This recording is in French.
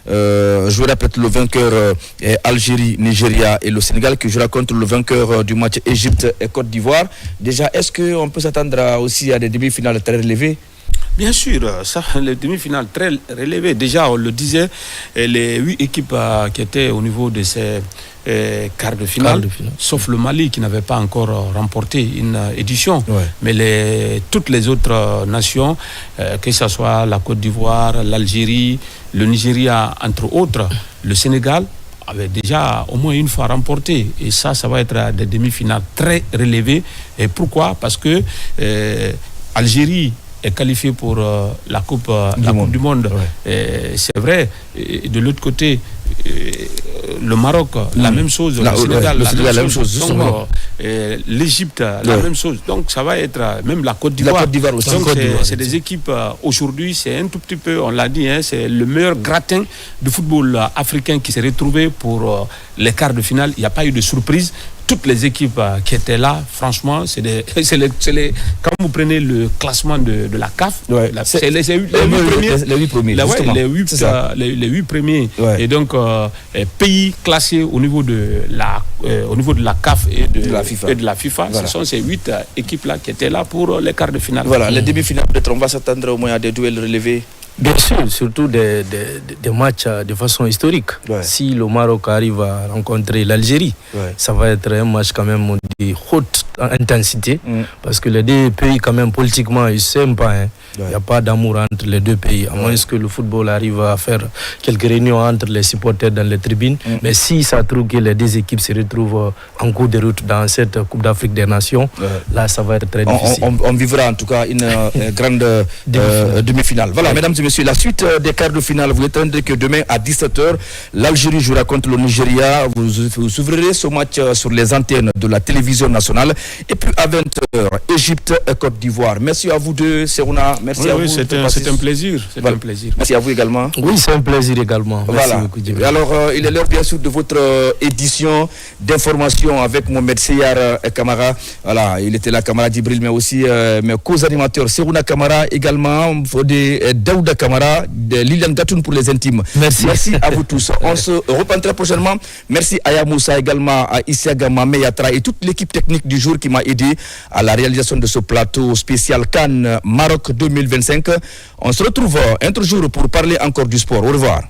Camara. Je rappelle le vainqueur Algérie-Nigeria et le Sénégal qui jouera contre le vainqueur du match Égypte et Côte d'Ivoire. Déjà, est-ce qu'on peut s'attendre aussi à des demi-finales très relevées? Bien sûr, ça, les demi-finales très relevées. Déjà, on le disait, les 8 équipes qui étaient au niveau de ces quarts de finale, sauf le Mali qui n'avait pas encore remporté une édition. Ouais. Mais toutes les autres nations, que ce soit la Côte d'Ivoire, l'Algérie, le Nigeria, entre autres, le Sénégal, avait déjà au moins une fois remporté. Et ça va être des demi-finales très relevées. Et pourquoi? Parce que Algérie est qualifié pour la Coupe du Monde. Ouais. C'est vrai. Et de l'autre côté, le Maroc, la même chose. Le Sénégal, la même chose. Donc, l'Égypte, la même chose. Donc, ça va être même la Côte d'Ivoire. Aussi. Donc, c'est des équipes, aujourd'hui, c'est un tout petit peu, on l'a dit, c'est le meilleur gratin de football africain qui s'est retrouvé pour les quarts de finale. Il n'y a pas eu de surprise. Toutes les équipes qui étaient là, franchement, quand vous prenez le classement de la CAF, ouais. C'est les 8 premiers. Les 8 premiers, les 8 premiers. Ouais. Et donc, pays classés au niveau de la CAF et de la FIFA. Voilà. Ce sont ces 8 équipes-là qui étaient là pour les quarts de finale. Voilà, les demi-finales, peut-être on va s'attendre au moins à des duels relevés. Bien sûr, surtout des matchs de façon historique. Ouais. Si le Maroc arrive à rencontrer l'Algérie, ça va être un match quand même de haute intensité, parce que les deux pays quand même politiquement ils s'aiment pas. Hein. Il n'y a pas d'amour entre les deux pays, à moins que le football arrive à faire quelques réunions entre les supporters dans les tribunes. Mais si ça trouve que les deux équipes se retrouvent en cours de route dans cette Coupe d'Afrique des Nations, là ça va être très difficile. On vivra en tout cas une grande demi-finale. Voilà, mesdames et messieurs, la suite des quarts de finale, vous attendez que demain à 17h, l'Algérie jouera contre le Nigeria. Vous suivrez ce match sur les antennes de la télévision nationale. Et puis à 20h, Égypte et Côte d'Ivoire. Merci à vous deux, Serouna. Merci à vous. C'est un plaisir. Un plaisir. Merci à vous également. Oui, c'est un plaisir également. Merci beaucoup. Alors, il est l'heure bien sûr de votre édition d'information avec Mohamed Seyar Camara. Voilà, il était là, Camara Djibril, mais aussi mes co-animateurs Serouna Camara, également Daouda Camara, Liliane Gatoun pour les intimes. Merci à vous tous. On se reprend très prochainement. Merci à Yamoussa également, à Isiaga Mameyatra et toute l'équipe technique du jour qui m'a aidé à la réalisation de ce plateau spécial Cannes Maroc 2025. On se retrouve un autre jour pour parler encore du sport. Au revoir.